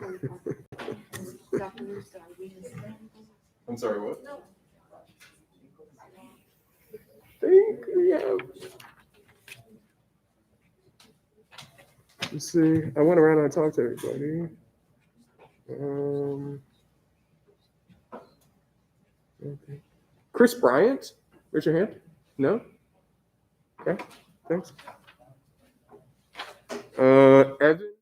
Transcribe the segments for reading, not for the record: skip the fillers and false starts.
I'm sorry, what? Think we have. Let's see. I went around and I talked to everybody. Okay. Chris Bryant, raise your hand. No. Okay. Thanks. Evan.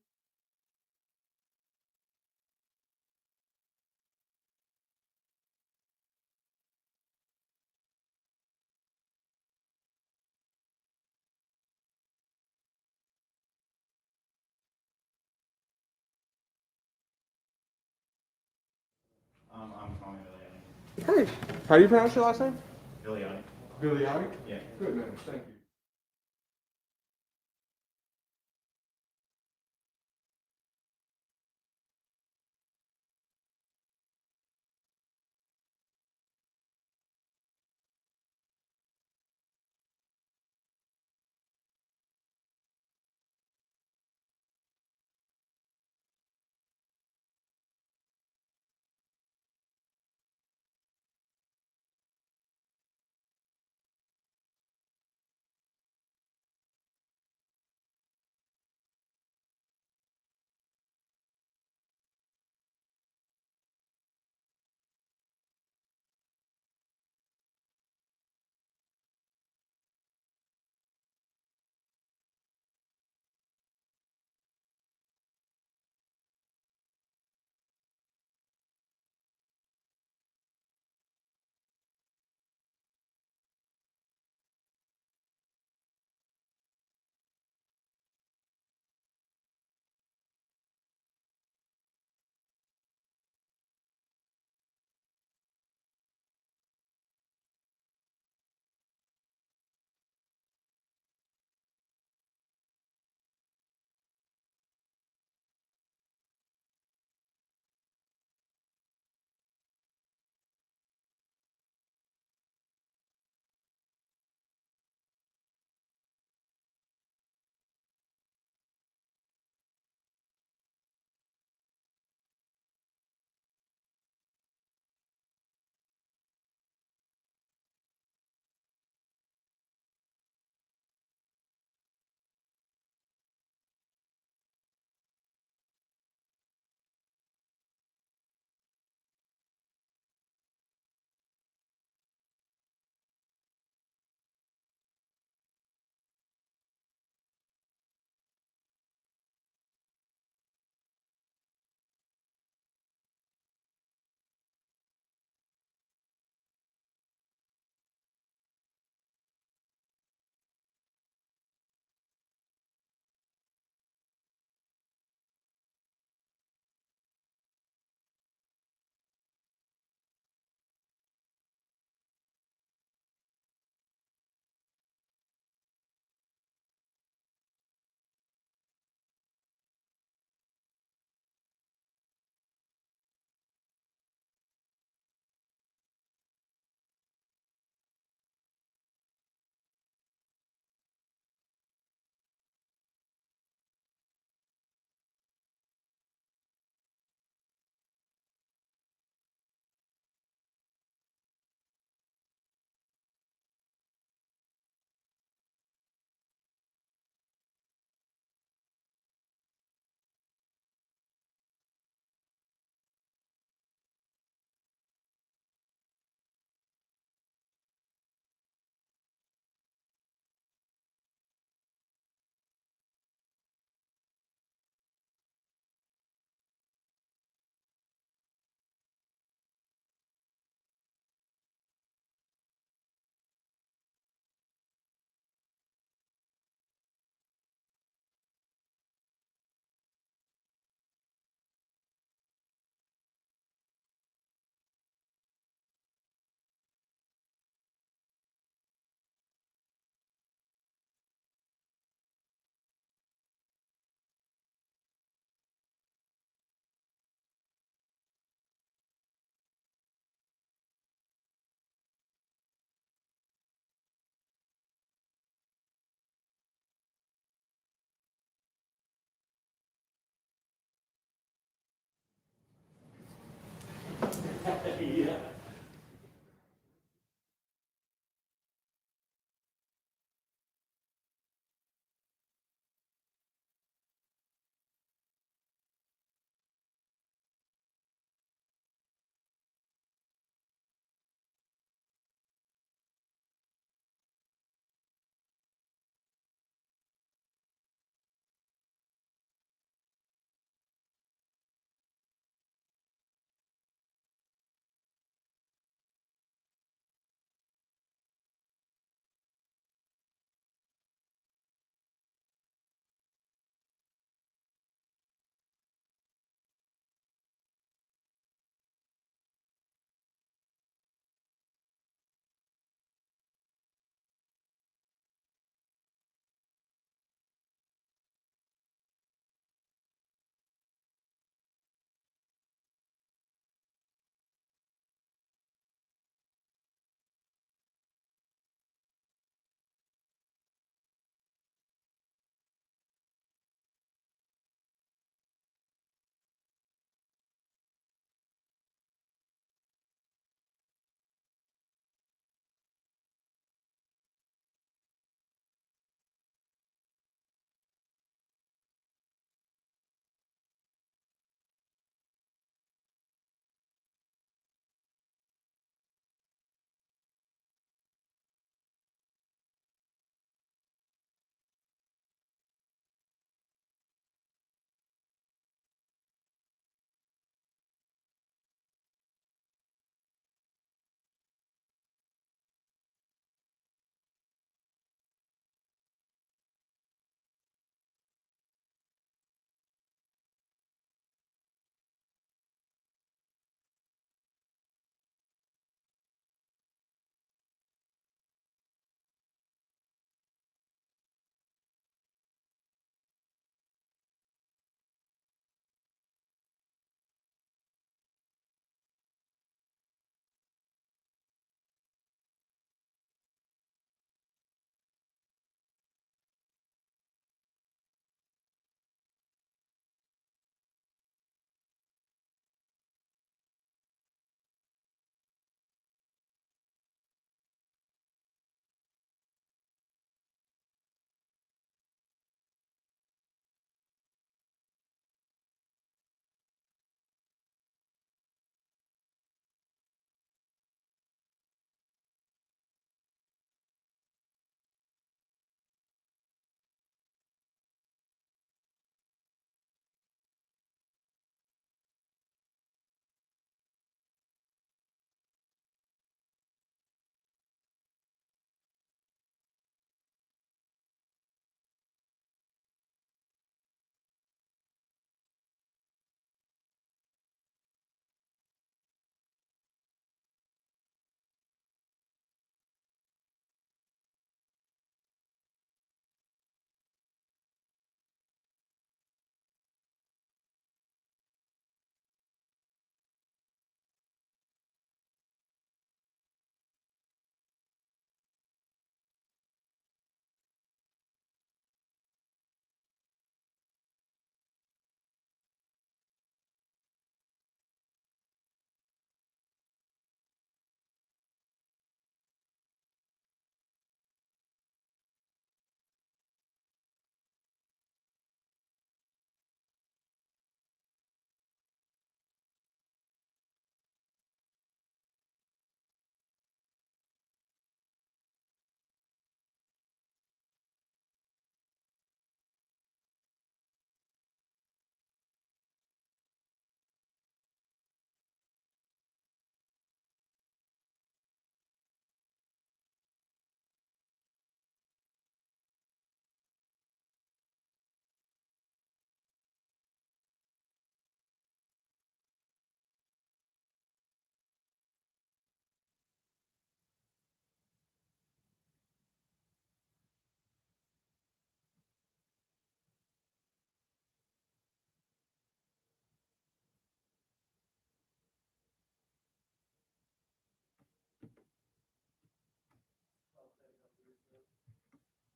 I'm Tommy Viliani. Hey, how do you pronounce your last name? Viliani? Giuliani? Yeah. Good, man. Thank you.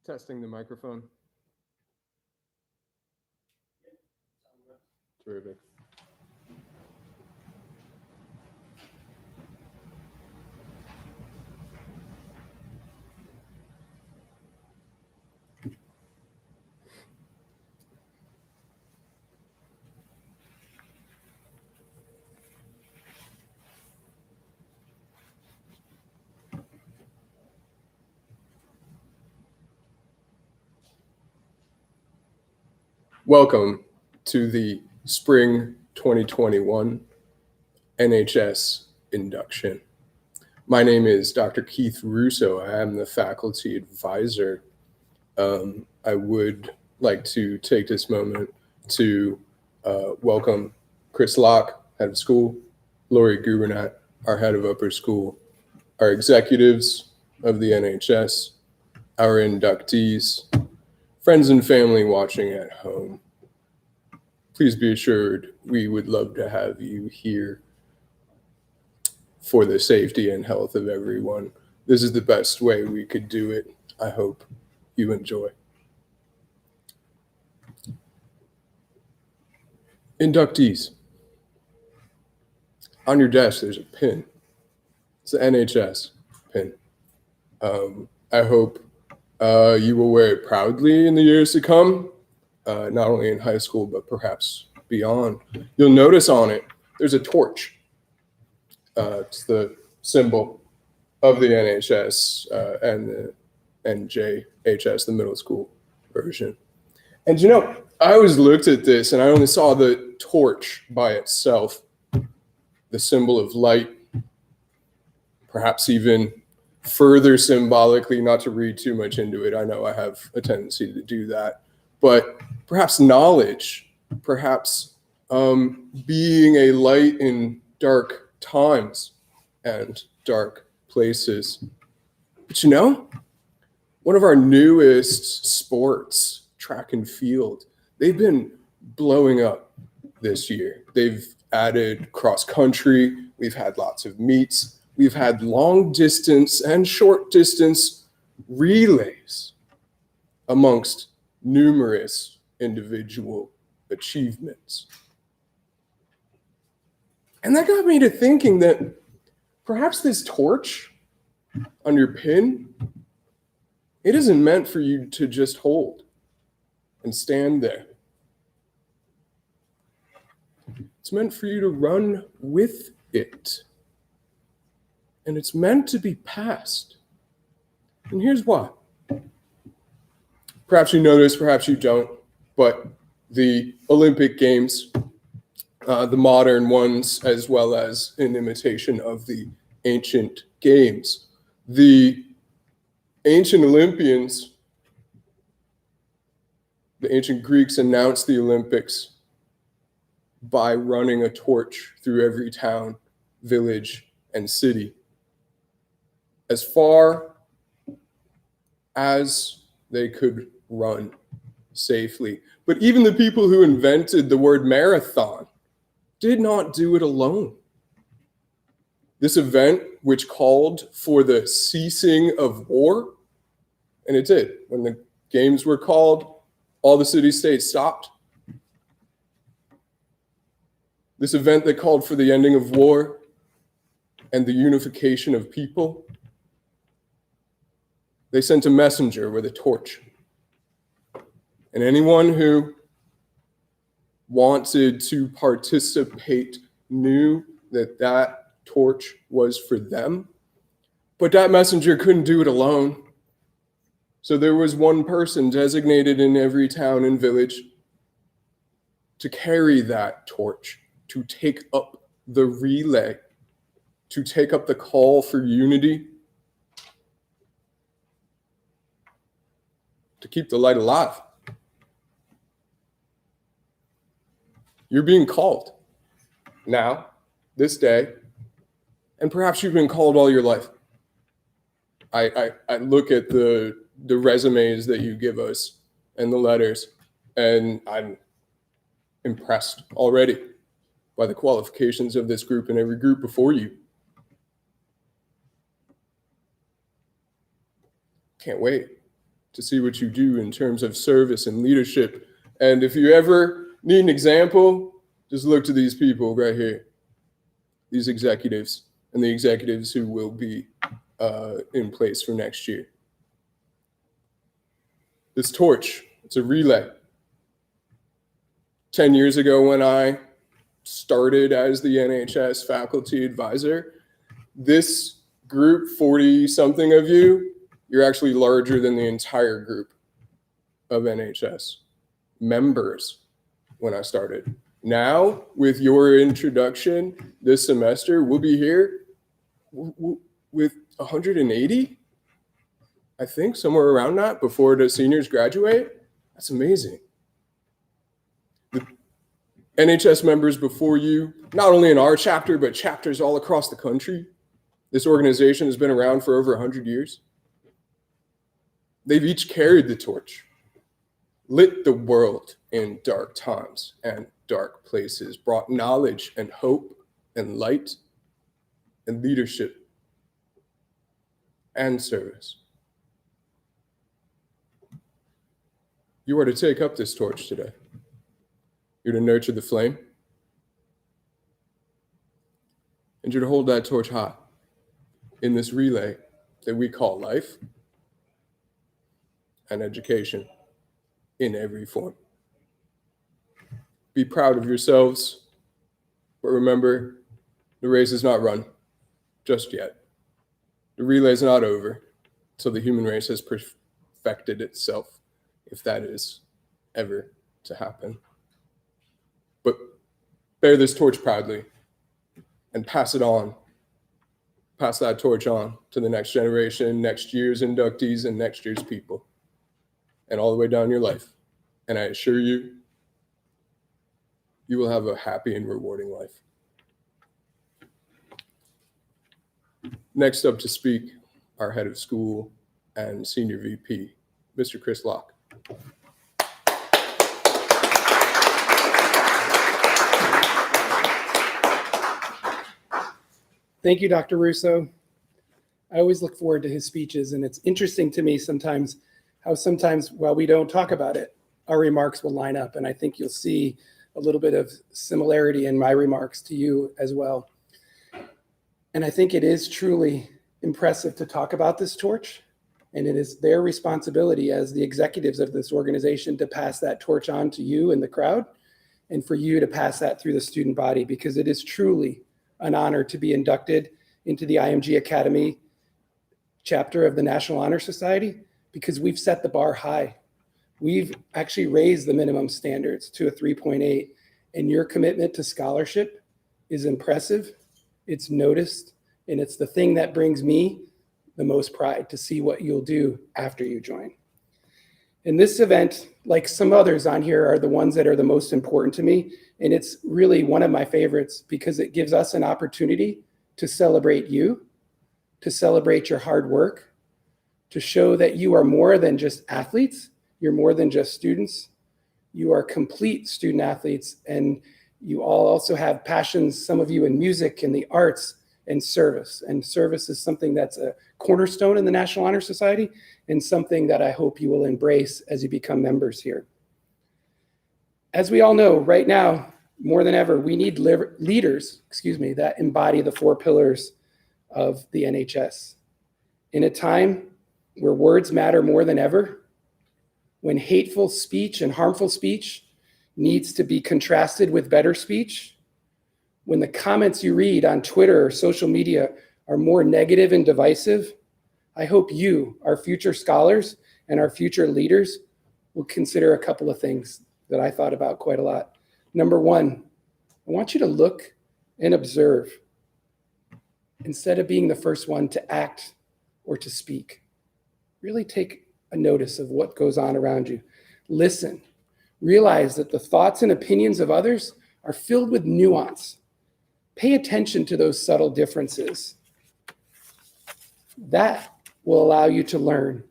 Testing the microphone. Terrific. Welcome to the Spring 2021 NHS induction. My name is Dr. Keith Russo. I am the faculty advisor. I would like to take this moment to welcome Chris Locke, head of school, Lori Gubernat, our head of upper school, our executives of the NHS, our inductees, friends and family watching at home. Please be assured we would love to have you here for the safety and health of everyone. This is the best way we could do it. I hope you enjoy. Inductees. On your desk, there's a pin. It's the NHS pin. I hope you will wear it proudly in the years to come, not only in high school, but perhaps beyond. You'll notice on it, there's a torch. It's the symbol of the NHS and the NJHS, the middle school version. And you know, I always looked at this and I only saw the torch by itself, the symbol of light, perhaps even further symbolically, not to read too much into it. I know I have a tendency to do that, but perhaps knowledge, perhaps being a light in dark times and dark places. But you know, one of our newest sports, track and field, they've been blowing up this year. They've added cross country. We've had lots of meets. We've had long distance and short distance relays amongst numerous individual achievements. And that got me to thinking that perhaps this torch on your pin, it isn't meant for you to just hold and stand there. It's meant for you to run with it. And it's meant to be passed. And here's why. Perhaps you know this, perhaps you don't, but the Olympic Games, the modern ones, as well as in imitation of the ancient games, the ancient Olympians, the ancient Greeks announced the Olympics by running a torch through every town, village, and city, as far as they could run safely. But even the people who invented the word marathon did not do it alone. This event, which called for the ceasing of war, and it did. When the games were called, all the city-states stopped. This event that called for the ending of war and the unification of people, they sent a messenger with a torch. And anyone who wanted to participate knew that that torch was for them. But that messenger couldn't do it alone. So there was one person designated in every town and village to carry that torch, to take up the relay, to take up the call for unity, to keep the light alive. You're being called now, this day, and perhaps you've been called all your life. I look at the resumes that you give us and the letters, and I'm impressed already by the qualifications of this group and every group before you. Can't wait to see what you do in terms of service and leadership. And if you ever need an example, just look to these people right here, these executives, and the executives who will be in place for next year. This torch, it's a relay. 10 years ago when I started as the NHS faculty advisor, this group, 40 something of you, you're actually larger than the entire group of NHS members when I started. Now, with your introduction this semester, we'll be here with 180, I think, somewhere around that before the seniors graduate. That's amazing. The NHS members before you, not only in our chapter, but chapters all across the country. This organization has been around for over 100 years. They've each carried the torch, lit the world in dark times and dark places, brought knowledge and hope and light and leadership and service. You are to take up this torch today. You're to nurture the flame, and you're to hold that torch high in this relay that we call life and education in every form. Be proud of yourselves, but remember, the race is not run just yet. The relay is not over until the human race has perfected itself, if that is ever to happen. But bear this torch proudly and pass it on. Pass that torch on to the next generation, next year's inductees, and next year's people, and all the way down your life. And I assure you, you will have a happy and rewarding life. Next up to speak, our head of school and senior VP, Mr. Chris Locke. Thank you, Dr. Russo. I always look forward to his speeches, and it's interesting to me sometimes how while we don't talk about it, our remarks will line up, and I think you'll see a little bit of similarity in my remarks to you as well. And I think it is truly impressive to talk about this torch, and it is their responsibility as the executives of this organization to pass that torch on to you in the crowd, and for you to pass that through the student body, because it is truly an honor to be inducted into the IMG Academy chapter of the National Honor Society, because we've set the bar high. We've actually raised the minimum standards to a 3.8, and your commitment to scholarship is impressive. It's noticed, and it's the thing that brings me the most pride to see what you'll do after you join. And this event, like some others on here, are the ones that are the most important to me. And it's really one of my favorites because it gives us an opportunity to celebrate you, to celebrate your hard work, to show that you are more than just athletes. You're more than just students. You are complete student athletes, and you all also have passions, some of you in music and the arts and service. And service is something that's a cornerstone in the National Honor Society and something that I hope you will embrace as you become members here. As we all know, right now, more than ever, we need leaders, that embody the 4 pillars of the NHS. In a time where words matter more than ever, when hateful speech and harmful speech needs to be contrasted with better speech, when the comments you read on Twitter or social media are more negative and divisive, I hope you, our future scholars and our future leaders, will consider a couple of things that I thought about quite a lot. Number one, I want you to look and observe instead of being the first one to act or to speak. Really take a notice of what goes on around you. Listen. Realize that the thoughts and opinions of others are filled with nuance. Pay attention to those subtle differences. That will allow you to learn.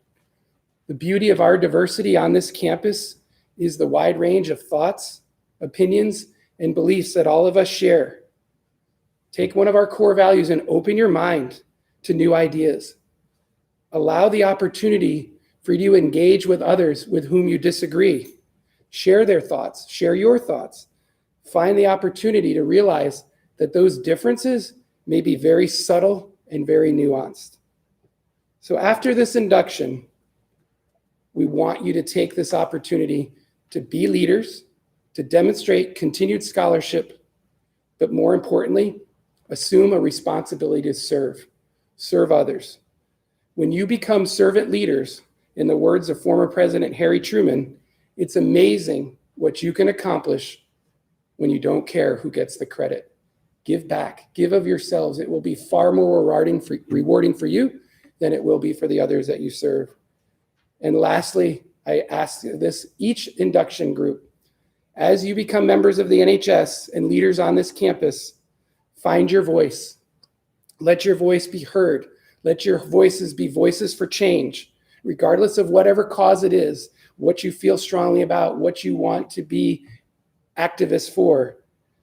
The beauty of our diversity on this campus is the wide range of thoughts, opinions, and beliefs that all of us share. Take one of our core values and open your mind to new ideas. Allow the opportunity for you to engage with others with whom you disagree. Share their thoughts, share your thoughts. Find the opportunity to realize that those differences may be very subtle and very nuanced. So after this induction, we want you to take this opportunity to be leaders, to demonstrate continued scholarship, but more importantly, assume a responsibility to serve others. When you become servant leaders, in the words of former President Harry Truman, it's amazing what you can accomplish when you don't care who gets the credit. Give back, give of yourselves. It will be far more rewarding for you than it will be for the others that you serve. And lastly, I ask this, each induction group, as you become members of the NHS and leaders on this campus, find your voice. Let your voice be heard. Let your voices be voices for change, regardless of whatever cause it is, what you feel strongly about, what you want to be activists for,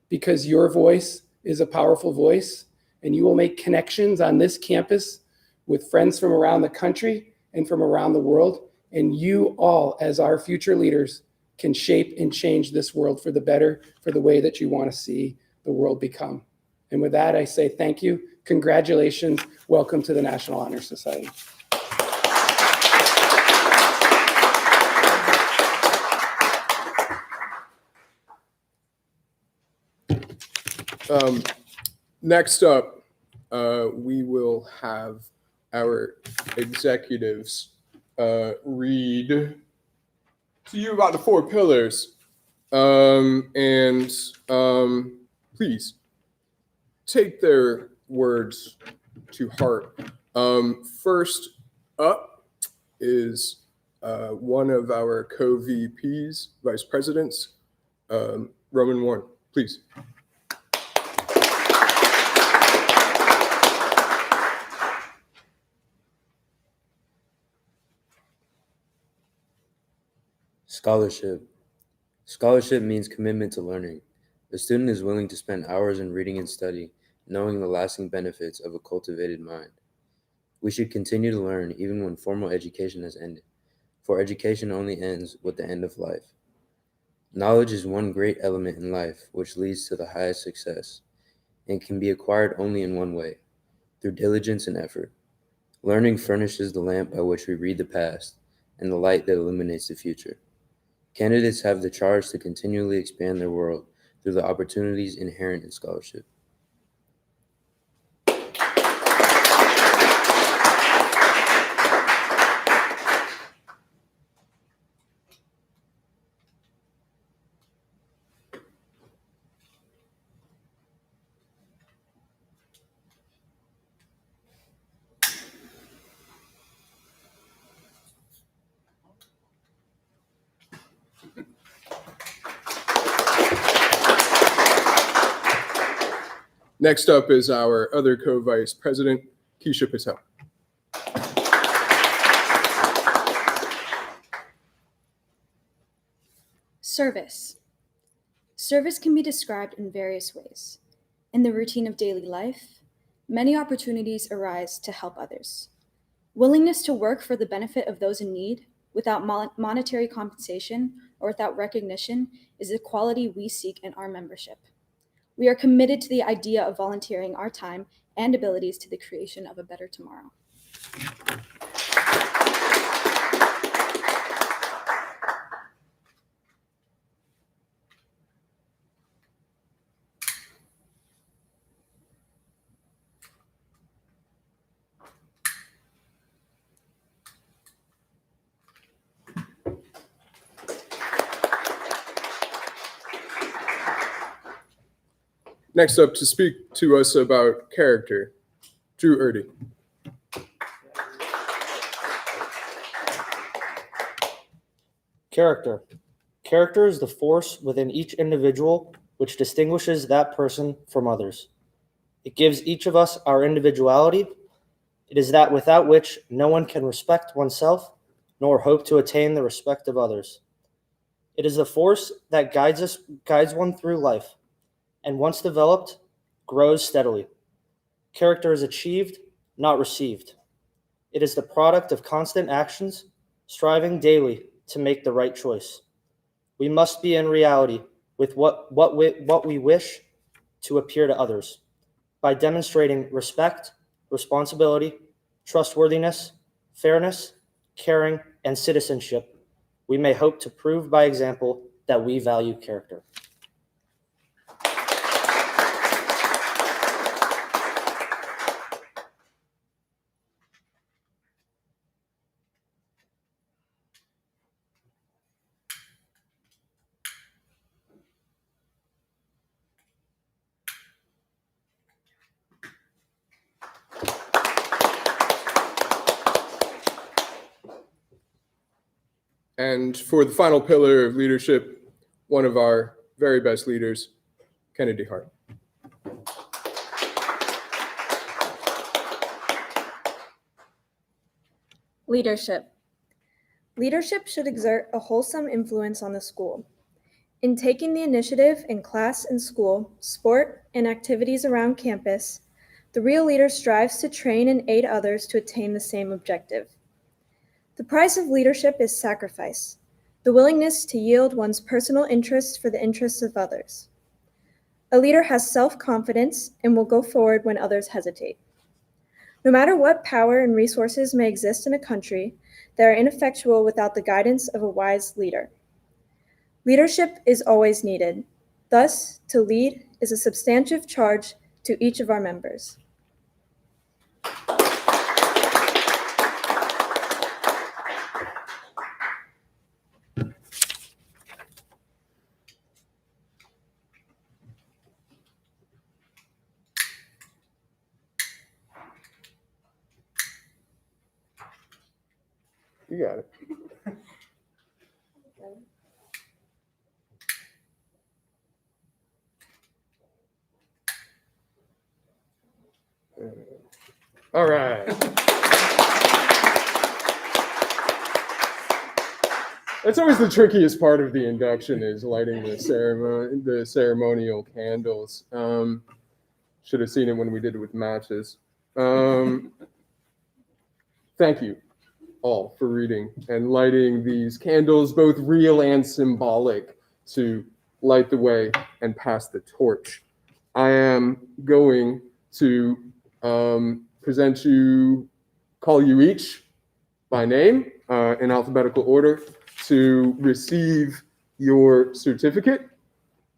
because your voice is a powerful voice, and you will make connections on this campus with friends from around the country and from around the world. And you all, as our future leaders, can shape and change this world for the better, for the way that you want to see the world become. And with that, I say thank you. Congratulations. Welcome to the National Honor Society. Next up, we will have our executives read to you about the 4 pillars. Please take their words to heart. First up is one of our co-VPs, vice presidents, Roman Warren, please. Scholarship. Scholarship means commitment to learning. A student is willing to spend hours in reading and study, knowing the lasting benefits of a cultivated mind. We should continue to learn even when formal education has ended, for education only ends with the end of life. Knowledge is one great element in life which leads to the highest success, and can be acquired only in one way, through diligence and effort. Learning furnishes the lamp by which we read the past, and the light that illuminates the future. Candidates have the charge to continually expand their world through the opportunities inherent in scholarship. Next up is our other co-vice president, Keisha Patel. Service. Service can be described in various ways. In the routine of daily life, many opportunities arise to help others. Willingness to work for the benefit of those in need without monetary compensation or without recognition is the quality we seek in our membership. We are committed to the idea of volunteering our time and abilities to the creation of a better tomorrow. Next up to speak to us about character, Drew Erdy. Character. Character is the force within each individual which distinguishes that person from others. It gives each of us our individuality. It is that without which no one can respect oneself nor hope to attain the respect of others. It is the force that guides one through life, and once developed, grows steadily. Character is achieved, not received. It is the product of constant actions, striving daily to make the right choice. We must be in reality with what we wish to appear to others by demonstrating respect, responsibility, trustworthiness, fairness, caring, and citizenship. We may hope to prove by example that we value character. And for the final pillar of leadership, one of our very best leaders, Kennedy Hart. Leadership. Leadership should exert a wholesome influence on the school. In taking the initiative in class and school, sport, and activities around campus, the real leader strives to train and aid others to attain the same objective. The price of leadership is sacrifice, the willingness to yield one's personal interests for the interests of others. A leader has self-confidence and will go forward when others hesitate. No matter what power and resources may exist in a country, they are ineffectual without the guidance of a wise leader. Leadership is always needed. Thus, to lead is a substantive charge to each of our members. You got it. All right. That's always the trickiest part of the induction is lighting the ceremonial candles. Should have seen it when we did it with matches. Thank you all for reading and lighting these candles, both real and symbolic, to light the way and pass the torch. I am going to call you each by name in alphabetical order to receive your certificate.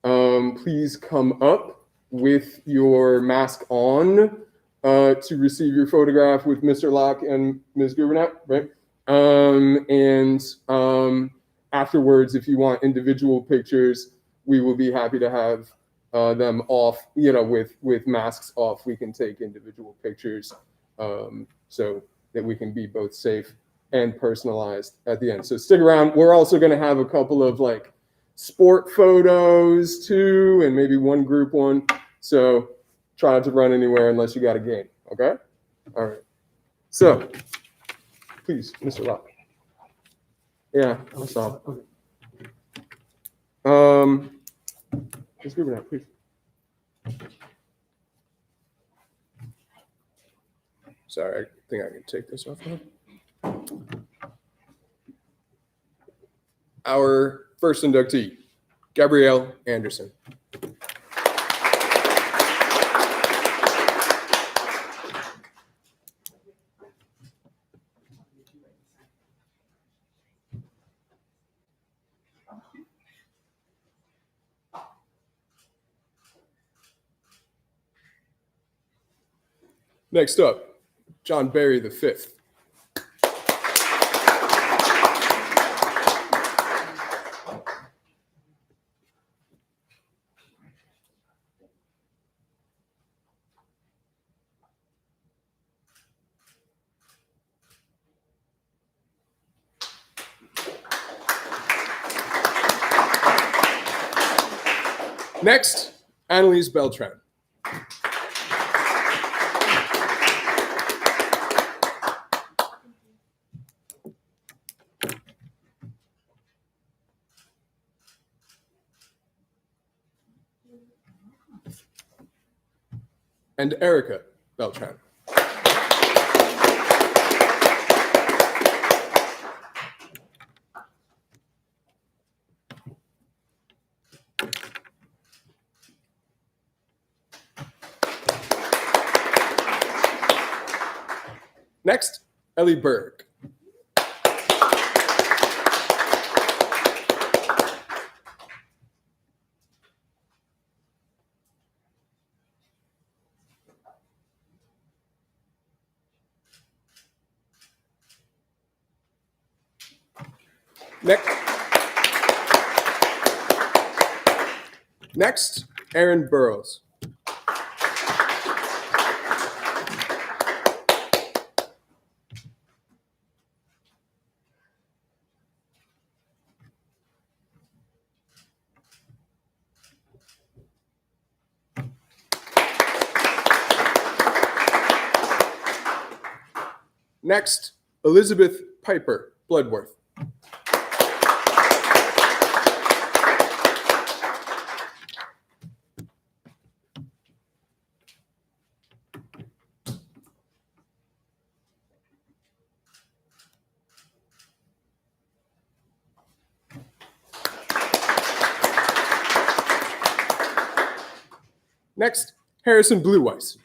Please come up with your mask on to receive your photograph with Mr. Locke and Ms. Gubernat, right? Afterwards, if you want individual pictures, we will be happy to have them off, with masks off. We can take individual pictures so that we can be both safe and personalized at the end. So stick around. We're also going to have a couple of sport photos too, and maybe one group one. So try not to run anywhere unless you got a game. Okay? All right. So please, Mr. Locke. Yeah, I saw it. Okay. Ms. Gubernat, please. Sorry, I think I can take this off now. Our first inductee, Gabrielle Anderson. Next up, John Barry V. Next, Annalise Beltran. And Erica Beltran. Next, Ellie Berg. Next, Aaron Burrows. Next, Elizabeth Piper Bloodworth. Next, Harrison Blueweiss.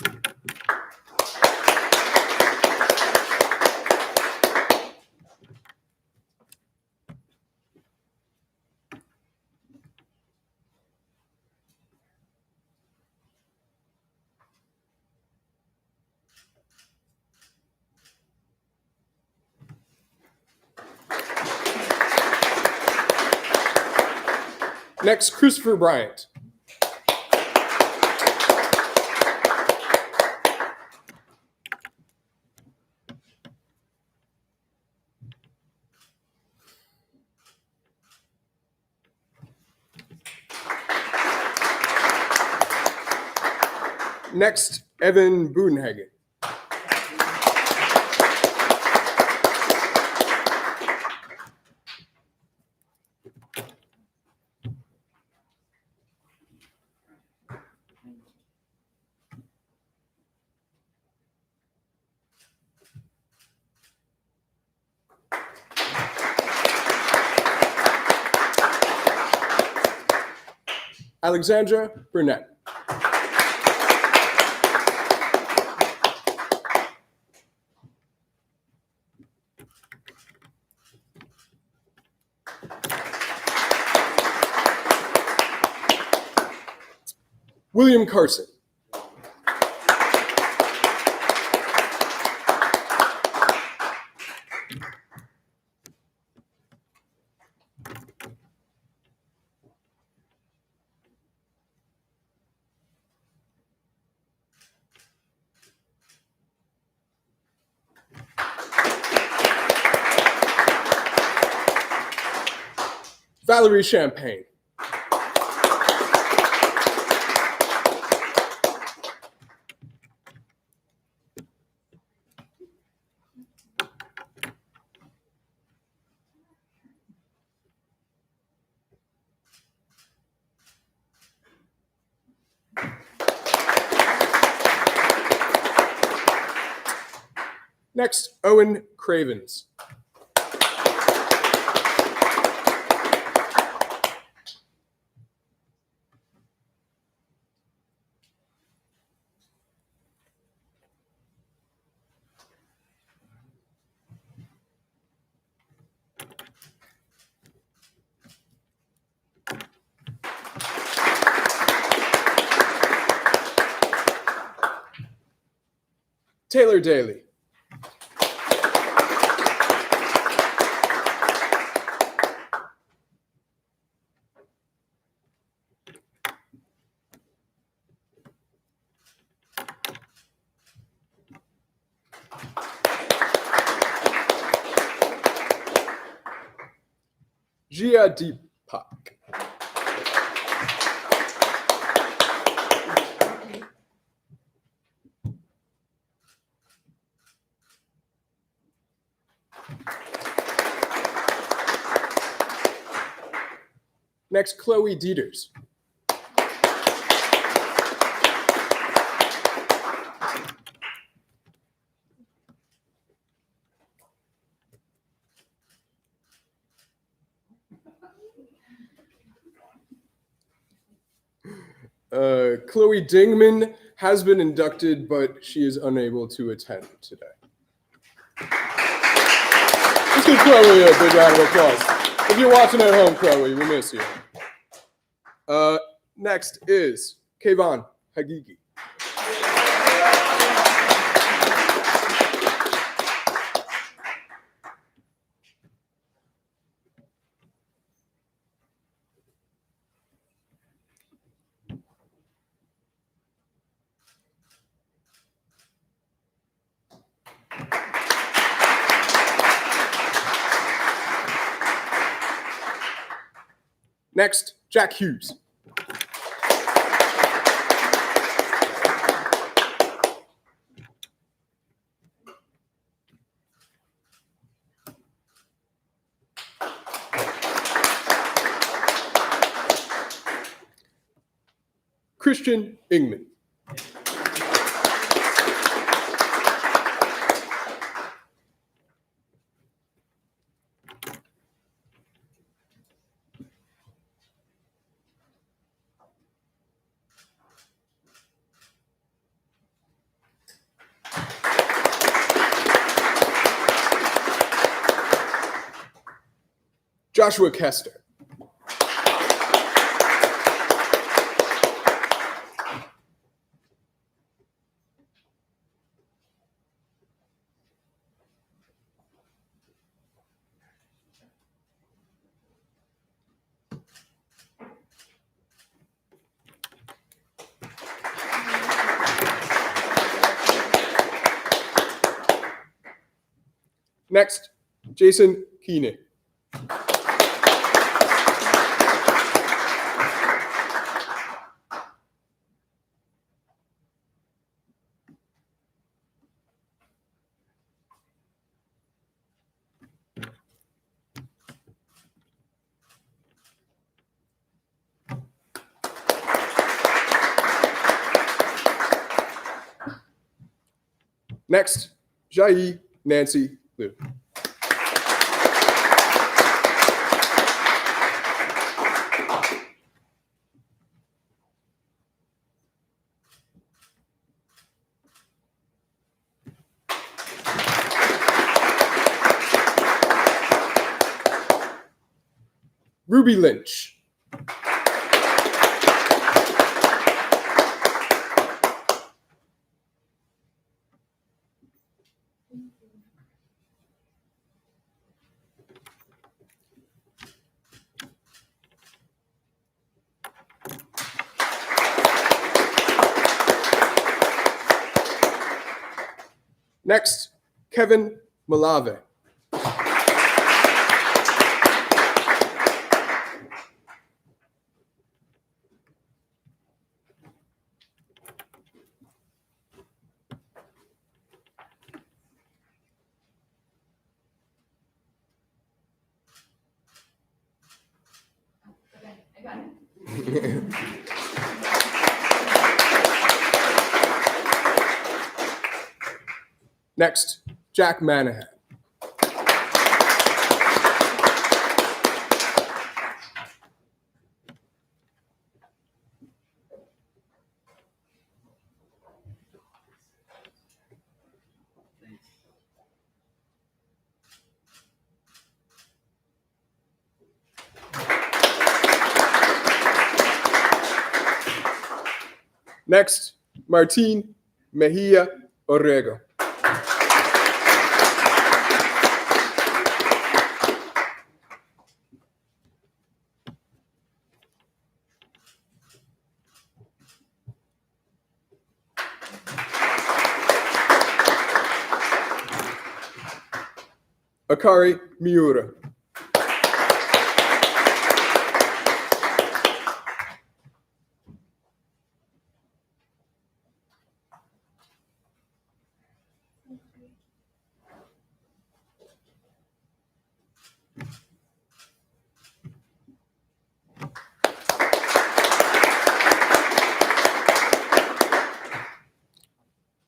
Next, Christopher Bryant. Next, Evan Budenhagen. Alexandra Burnett. William Carson. Valerie Champagne. Next, Owen Cravens. Taylor Daly. Jia Deepak. Next, Chloe Dieters. Chloe Dingman has been inducted, but she is unable to attend today. give Chloe a big round of applause. If you're watching at home, Chloe, we miss you. Next is Kayvon Hagigi. Next, Jack Hughes. Christian Ingman. Joshua Kester. Next, Jason Keeney. Next, Jai Nancy Liu. Ruby Lynch. Next, Kevin Malave. Next, Jack Manahan. Next, Martin Mejia Orrego. Akari Miura.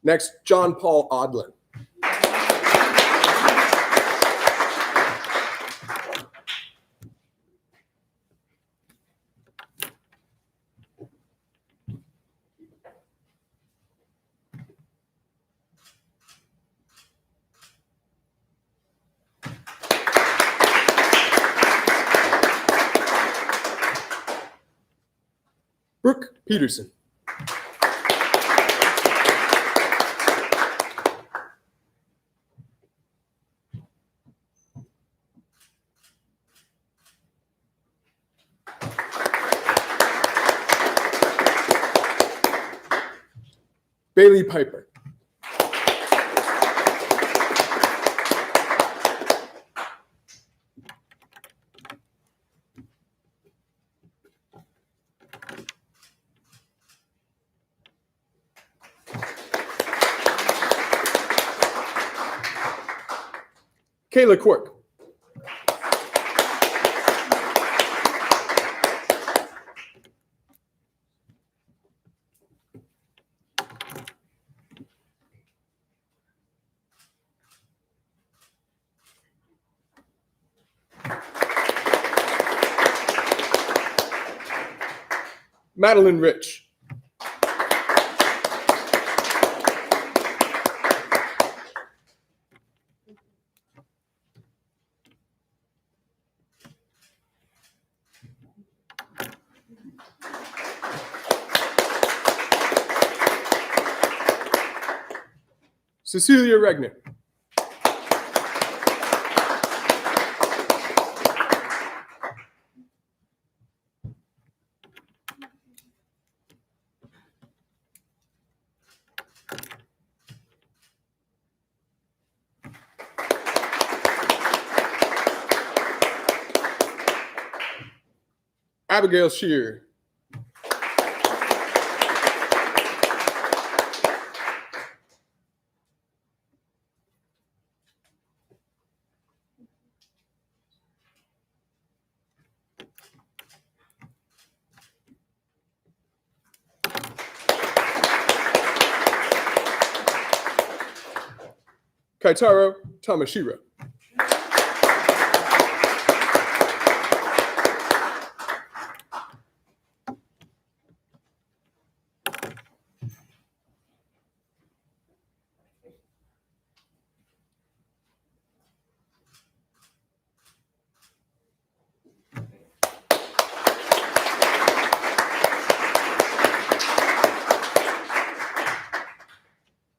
Next, John Paul Odlin. Brooke Peterson. Bailey Piper. Kayla Quirk. Madeline Rich. Cecilia Regnick. Abigail Shear. Kaitaro Tamashiro.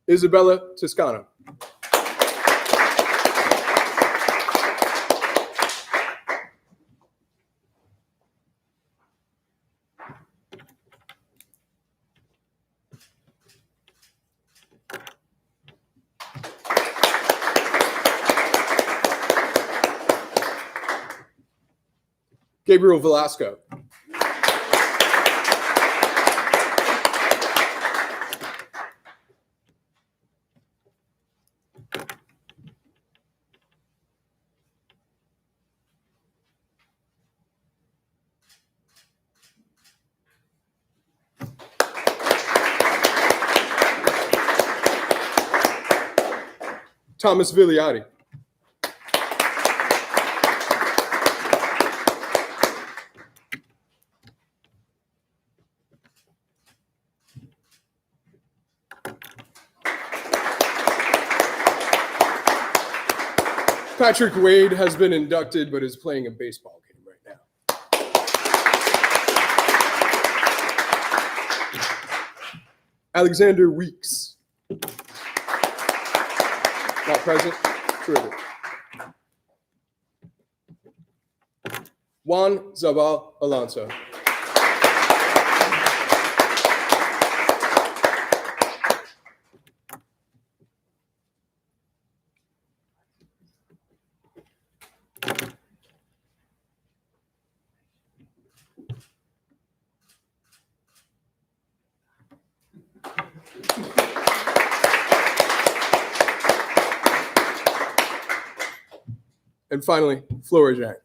Isabella Toscano. Gabriel Velasco. Thomas Vigliotti. Patrick Wade has been inducted but is playing a baseball game right now. Alexander Weeks. Not present. Terrific. Juan Zabal Alonso. And finally, Flora Zhang.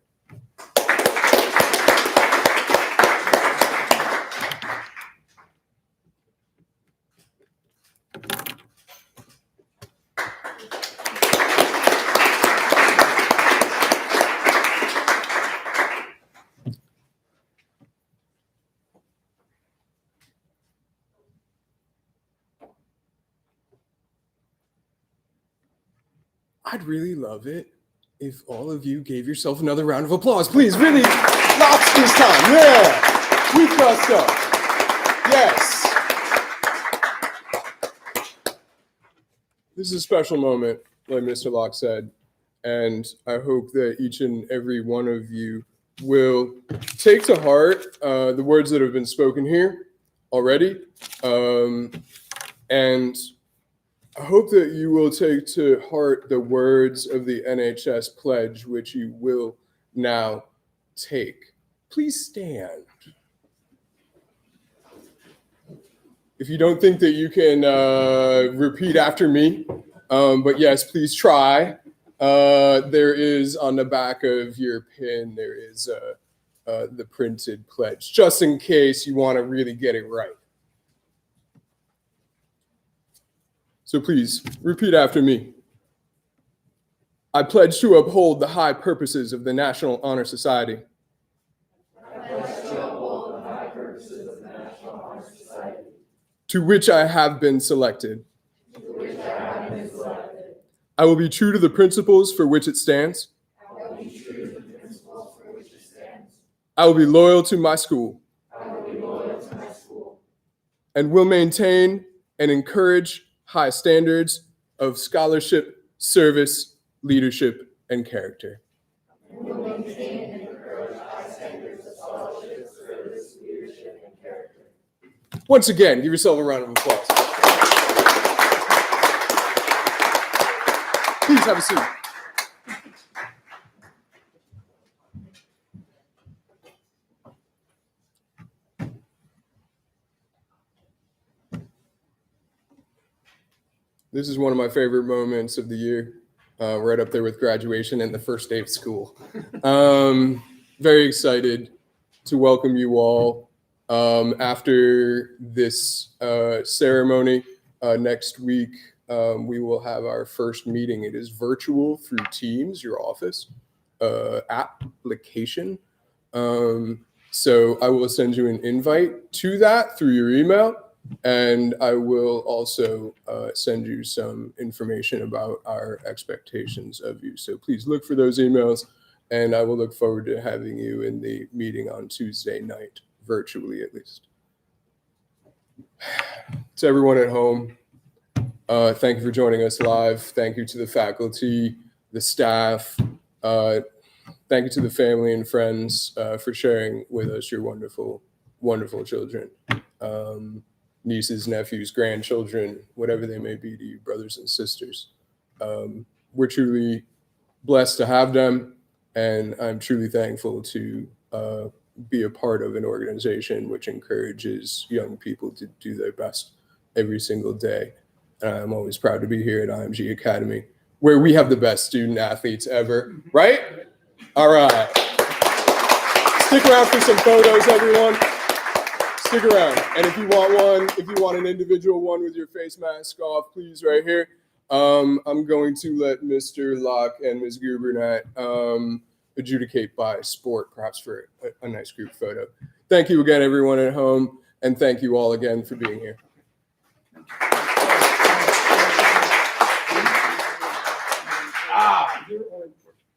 I'd really love it if all of you gave yourself another round of applause. Please, really, lots this time. Yeah, we got stuff. Yes. This is a special moment, like Mr. Locke said, and I hope that each and every one of you will take to heart the words that have been spoken here already, and I hope that you will take to heart the words of the NHS pledge, which you will now take. Please stand. If you don't think that you can repeat after me, but yes, please try. There is on the back of your pin, there is the printed pledge, just in case you want to really get it right. So please repeat after me. I pledge to uphold the high purposes of the National Honor Society. To which I have been selected. I will be true to the principles for which it stands. I will be loyal to my school. And will maintain and encourage high standards of scholarship, service, leadership, and character. Once again, give yourself a round of applause. Please have a seat. This is one of my favorite moments of the year, right up there with graduation and the first day of school. Very excited to welcome you all. After this ceremony next week, we will have our first meeting. It is virtual through Teams, your office application. So I will send you an invite to that through your email. And I will also send you some information about our expectations of you. So please look for those emails, and I will look forward to having you in the meeting on Tuesday night, virtually at least. To everyone at home, thank you for joining us live. Thank you to the faculty, the staff. Thank you to the family and friends for sharing with us your wonderful, wonderful children. Nieces, nephews, grandchildren, whatever they may be to you, brothers and sisters. We're truly blessed to have them, and I'm truly thankful to be a part of an organization which encourages young people to do their best every single day. I'm always proud to be here at IMG Academy, where we have the best student athletes ever, right? All right. Stick around for some photos, everyone. Stick around. And if you want one, if you want an individual one with your face mask off, please, right here. I'm going to let Mr. Locke and Ms. Gubernat adjudicate by sport, perhaps for a nice group photo. Thank you again, everyone at home, and thank you all again for being here.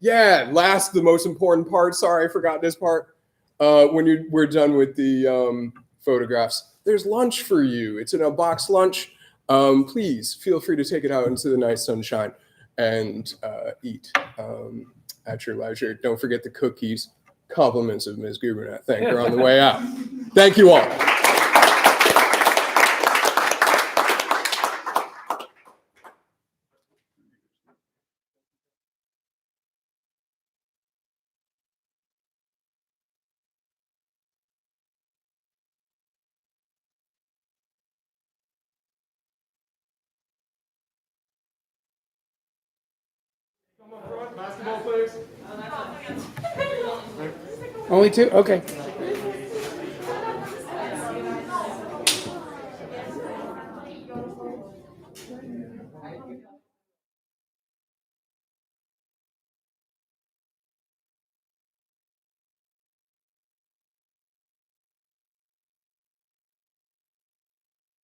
Yeah, last, the most important part. Sorry, I forgot this part. When we're done with the photographs, there's lunch for you. It's in a box lunch. Please feel free to take it out into the nice sunshine and eat at your leisure. Don't forget the cookies. Compliments of Ms. Gubernat. Thank her on the way out. Thank you all. Only two? Okay.